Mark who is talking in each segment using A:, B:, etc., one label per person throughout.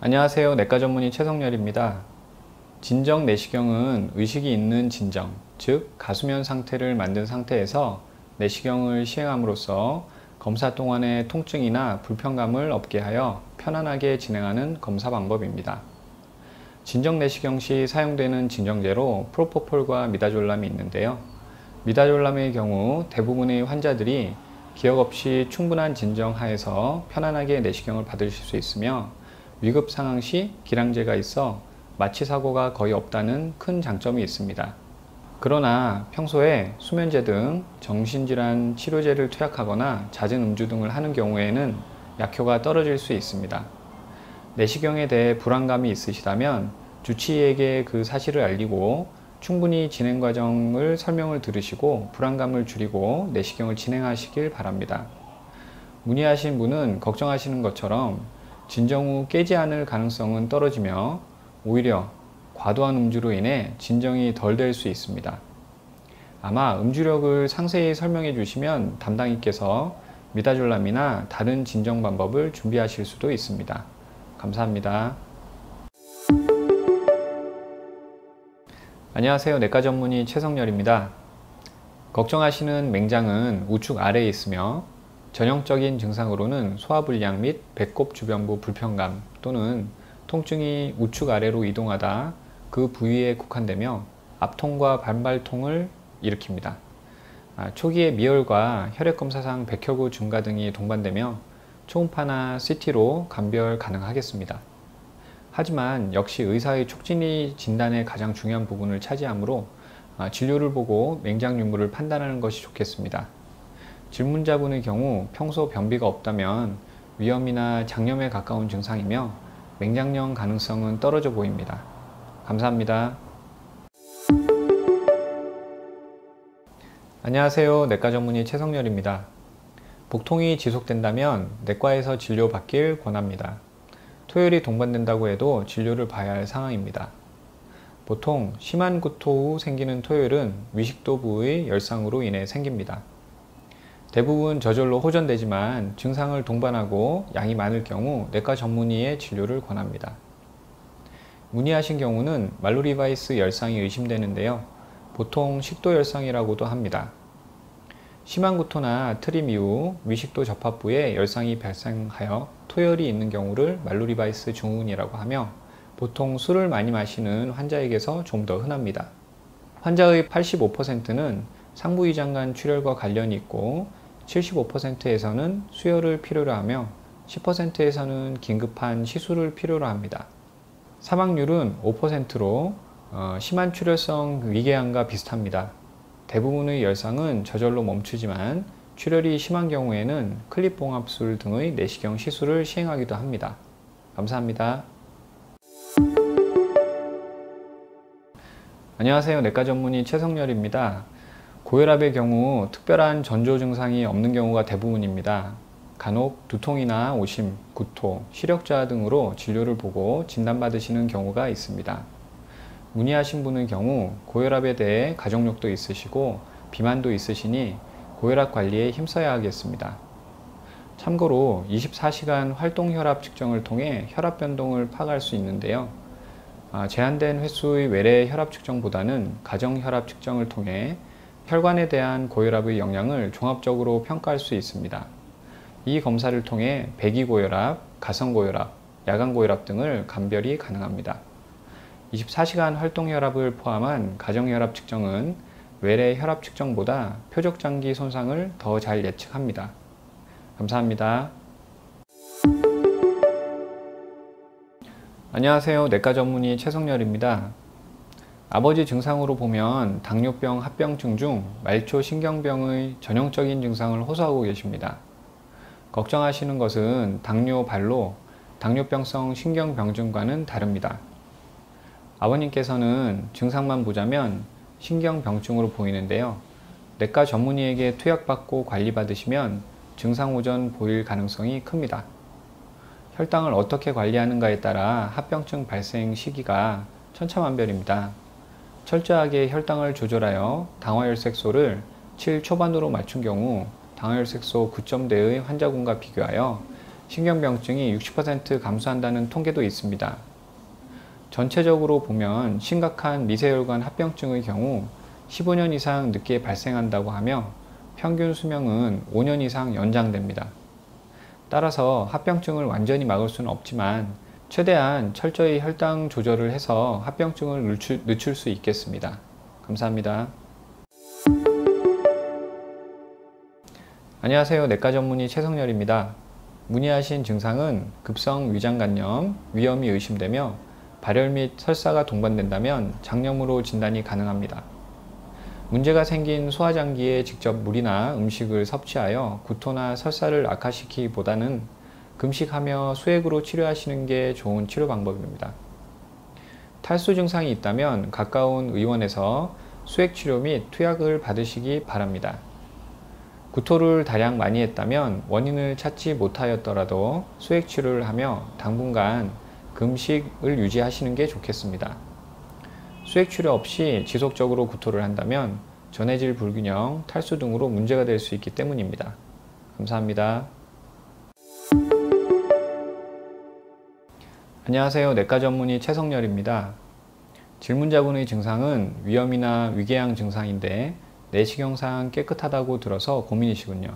A: 안녕하세요. 내과 전문의 최성열입니다. 진정 내시경은 의식이 있는 진정, 즉 가수면 상태를 만든 상태에서 내시경을 시행함으로써 검사 동안의 통증이나 불편감을 없게 하여 편안하게 진행하는 검사 방법입니다. 진정 내시경 시 사용되는 진정제로 프로포폴과 미다졸람이 있는데요. 미다졸람의 경우 대부분의 환자들이 기억 없이 충분한 진정 하에서 편안하게 내시경을 받으실 수 있으며 위급 상황 시 기량제가 있어 마취 사고가 거의 없다는 큰 장점이 있습니다. 그러나 평소에 수면제 등 정신질환 치료제를 투약하거나 잦은 음주 등을 하는 경우에는 약효가 떨어질 수 있습니다. 내시경에 대해 불안감이 있으시다면 주치의에게 그 사실을 알리고 충분히 진행 과정을 설명을 들으시고 불안감을 줄이고 내시경을 진행하시길 바랍니다. 문의하신 분은 걱정하시는 것처럼 진정 후 깨지 않을 가능성은 떨어지며 오히려 과도한 음주로 인해 진정이 덜 될 수 있습니다. 아마 음주력을 상세히 설명해 주시면 담당의께서 미다졸람이나 다른 진정 방법을 준비하실 수도 있습니다. 감사합니다. 안녕하세요. 내과 전문의 최성열입니다. 걱정하시는 맹장은 우측 아래에 있으며 전형적인 증상으로는 소화불량 및 배꼽 주변부 불편감 또는 통증이 우측 아래로 이동하다 그 부위에 국한되며 압통과 반발통을 일으킵니다. 초기에 미열과 혈액검사상 백혈구 증가 등이 동반되며 초음파나 CT로 감별 가능하겠습니다. 하지만 역시 의사의 촉진이 진단의 가장 중요한 부분을 차지하므로 진료를 보고 맹장 유무를 판단하는 것이 좋겠습니다. 질문자분의 경우 평소 변비가 없다면 위염이나 장염에 가까운 증상이며 맹장염 가능성은 떨어져 보입니다. 감사합니다. 안녕하세요. 내과 전문의 최성열입니다. 복통이 지속된다면 내과에서 진료받길 권합니다. 토열이 동반된다고 해도 진료를 봐야 할 상황입니다. 보통 심한 구토 후 생기는 토열은 위식도 부의 열상으로 인해 생깁니다. 대부분 저절로 호전되지만 증상을 동반하고 양이 많을 경우 내과 전문의의 진료를 권합니다. 문의하신 경우는 말로리바이스 열상이 의심되는데요. 보통 식도 열상이라고도 합니다. 심한 구토나 트림 이후 위식도 접합부에 열상이 발생하여 토열이 있는 경우를 말로리바이스 증후군이라고 하며 보통 술을 많이 마시는 환자에게서 좀 더 흔합니다. 환자의 85%는 상부위장관 출혈과 관련이 있고 75%에서는 수혈을 필요로 하며 10%에서는 긴급한 시술을 필요로 합니다. 사망률은 5%로 심한 출혈성 위궤양과 비슷합니다. 대부분의 열상은 저절로 멈추지만 출혈이 심한 경우에는 클립봉합술 등의 내시경 시술을 시행하기도 합니다. 감사합니다. 안녕하세요. 내과 전문의 최성열입니다. 고혈압의 경우 특별한 전조 증상이 없는 경우가 대부분입니다. 간혹 두통이나 오심, 구토, 시력저하 등으로 진료를 보고 진단받으시는 경우가 있습니다. 문의하신 분의 경우 고혈압에 대해 가족력도 있으시고 비만도 있으시니 고혈압 관리에 힘써야 하겠습니다. 참고로 24시간 활동혈압 측정을 통해 혈압 변동을 파악할 수 있는데요. 제한된 횟수의 외래 혈압 측정보다는 가정 혈압 측정을 통해 혈관에 대한 고혈압의 영향을 종합적으로 평가할 수 있습니다. 이 검사를 통해 배기고혈압, 가성고혈압, 야간고혈압 등을 감별이 가능합니다. 24시간 활동혈압을 포함한 가정혈압 측정은 외래 혈압 측정보다 표적장기 손상을 더 잘 예측합니다. 감사합니다. 안녕하세요. 내과 전문의 최성열입니다. 아버지 증상으로 보면 당뇨병 합병증 중 말초신경병의 전형적인 증상을 호소하고 계십니다. 걱정하시는 것은 당뇨발로 당뇨병성 신경병증과는 다릅니다. 아버님께서는 증상만 보자면 신경병증으로 보이는데요. 내과 전문의에게 투약받고 관리받으시면 증상 호전 보일 가능성이 큽니다. 혈당을 어떻게 관리하는가에 따라 합병증 발생 시기가 천차만별입니다. 철저하게 혈당을 조절하여 당화혈색소를 7 초반으로 맞춘 경우 당화혈색소 9점대의 환자군과 비교하여 신경병증이 60% 감소한다는 통계도 있습니다. 전체적으로 보면 심각한 미세혈관 합병증의 경우 15년 이상 늦게 발생한다고 하며 평균 수명은 5년 이상 연장됩니다. 따라서 합병증을 완전히 막을 수는 없지만 최대한 철저히 혈당 조절을 해서 합병증을 늦출 수 있겠습니다. 감사합니다. 안녕하세요. 내과 전문의 최성열입니다. 문의하신 증상은 급성 위장간염, 위염이 의심되며 발열 및 설사가 동반된다면 장염으로 진단이 가능합니다. 문제가 생긴 소화장기에 직접 물이나 음식을 섭취하여 구토나 설사를 악화시키기보다는 금식하며 수액으로 치료하시는 게 좋은 치료 방법입니다. 탈수 증상이 있다면 가까운 의원에서 수액 치료 및 투약을 받으시기 바랍니다. 구토를 다량 많이 했다면 원인을 찾지 못하였더라도 수액 치료를 하며 당분간 금식을 유지하시는 게 좋겠습니다. 수액 치료 없이 지속적으로 구토를 한다면 전해질 불균형, 탈수 등으로 문제가 될 수 있기 때문입니다. 감사합니다. 안녕하세요. 내과 전문의 최성열입니다. 질문자분의 증상은 위염이나 위궤양 증상인데 내시경상 깨끗하다고 들어서 고민이시군요.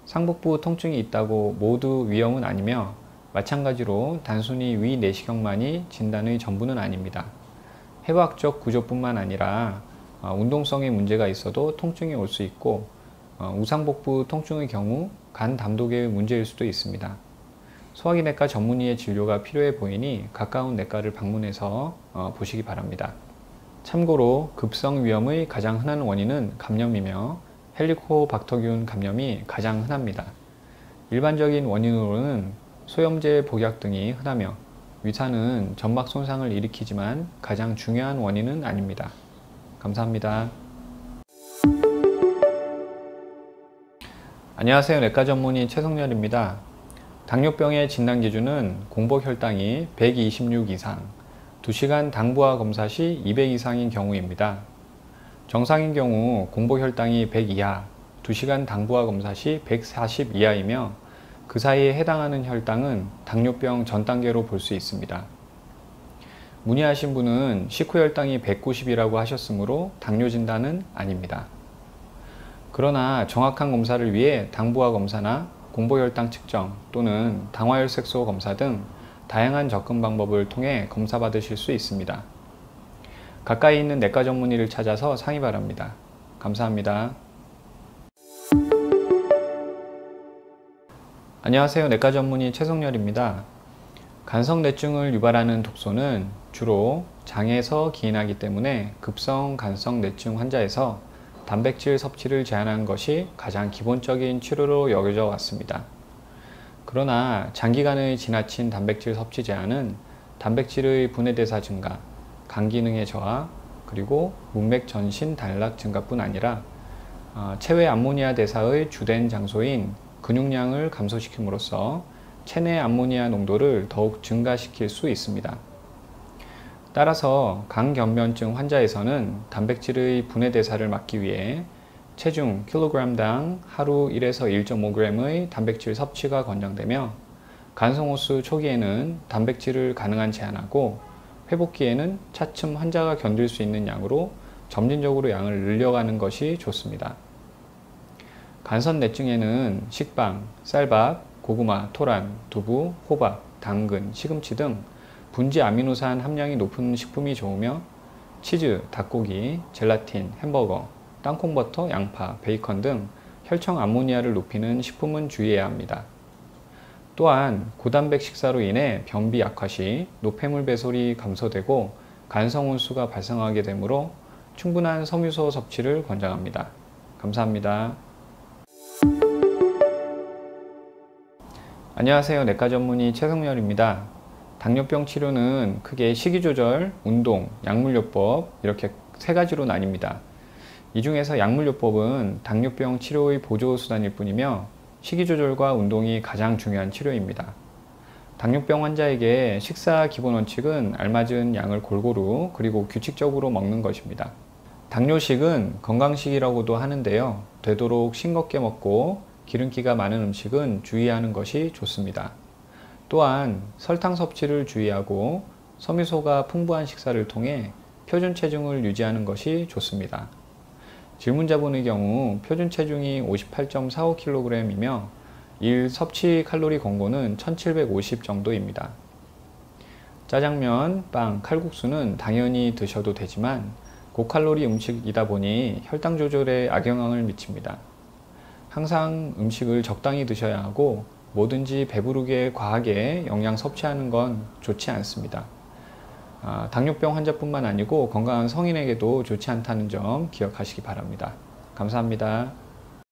A: 상복부 통증이 있다고 모두 위염은 아니며 마찬가지로 단순히 위 내시경만이 진단의 전부는 아닙니다. 해부학적 구조뿐만 아니라 운동성에 문제가 있어도 통증이 올 수 있고 우상복부 통증의 경우 간 담독의 문제일 수도 있습니다. 소화기내과 전문의의 진료가 필요해 보이니 가까운 내과를 방문해서 보시기 바랍니다. 참고로 급성 위염의 가장 흔한 원인은 감염이며 헬리코박터균 감염이 가장 흔합니다. 일반적인 원인으로는 소염제 복약 등이 흔하며 위산은 점막 손상을 일으키지만 가장 중요한 원인은 아닙니다. 감사합니다. 안녕하세요. 내과 전문의 최성열입니다. 당뇨병의 진단 기준은 공복혈당이 126 이상, 2시간 당부화 검사 시 200 이상인 경우입니다. 정상인 경우 공복혈당이 100 이하, 2시간 당부화 검사 시 140 이하이며 그 사이에 해당하는 혈당은 당뇨병 전 단계로 볼 수 있습니다. 문의하신 분은 식후 혈당이 190이라고 하셨으므로 당뇨 진단은 아닙니다. 그러나 정확한 검사를 위해 당부화 검사나 공복혈당 측정 또는 당화혈색소 검사 등 다양한 접근 방법을 통해 검사 받으실 수 있습니다. 가까이 있는 내과 전문의를 찾아서 상의 바랍니다. 감사합니다. 안녕하세요. 내과 전문의 최성열입니다. 간성뇌증을 유발하는 독소는 주로 장에서 기인하기 때문에 급성 간성뇌증 환자에서 단백질 섭취를 제한하는 것이 가장 기본적인 치료로 여겨져 왔습니다. 그러나 장기간의 지나친 단백질 섭취 제한은 단백질의 분해대사 증가, 간 기능의 저하, 그리고 문맥 전신 단락 증가뿐 아니라 체외 암모니아 대사의 주된 장소인 근육량을 감소시킴으로써 체내 암모니아 농도를 더욱 증가시킬 수 있습니다. 따라서 간경변증 환자에서는 단백질의 분해대사를 막기 위해 체중 킬로그램당 하루 1에서 1.5g의 단백질 섭취가 권장되며 간성호수 초기에는 단백질을 가능한 제한하고 회복기에는 차츰 환자가 견딜 수 있는 양으로 점진적으로 양을 늘려가는 것이 좋습니다. 간선뇌증에는 식빵, 쌀밥, 고구마, 토란, 두부, 호박, 당근, 시금치 등 분지 아미노산 함량이 높은 식품이 좋으며 치즈, 닭고기, 젤라틴, 햄버거, 땅콩버터, 양파, 베이컨 등 혈청 암모니아를 높이는 식품은 주의해야 합니다. 또한 고단백 식사로 인해 변비 악화 시 노폐물 배설이 감소되고 간성혼수가 발생하게 되므로 충분한 섬유소 섭취를 권장합니다. 감사합니다. 안녕하세요. 내과 전문의 최성열입니다. 당뇨병 치료는 크게 식이조절, 운동, 약물요법 이렇게 세 가지로 나뉩니다. 이 중에서 약물요법은 당뇨병 치료의 보조수단일 뿐이며 식이조절과 운동이 가장 중요한 치료입니다. 당뇨병 환자에게 식사 기본 원칙은 알맞은 양을 골고루 그리고 규칙적으로 먹는 것입니다. 당뇨식은 건강식이라고도 하는데요. 되도록 싱겁게 먹고 기름기가 많은 음식은 주의하는 것이 좋습니다. 또한 설탕 섭취를 주의하고 섬유소가 풍부한 식사를 통해 표준 체중을 유지하는 것이 좋습니다. 질문자분의 경우 표준 체중이 58.45kg이며 일 섭취 칼로리 권고는 1750 정도입니다. 짜장면, 빵, 칼국수는 당연히 드셔도 되지만 고칼로리 음식이다 보니 혈당 조절에 악영향을 미칩니다. 항상 음식을 적당히 드셔야 하고 뭐든지 배부르게 과하게 영양 섭취하는 건 좋지 않습니다. 당뇨병 환자뿐만 아니고 건강한 성인에게도 좋지 않다는 점 기억하시기 바랍니다. 감사합니다.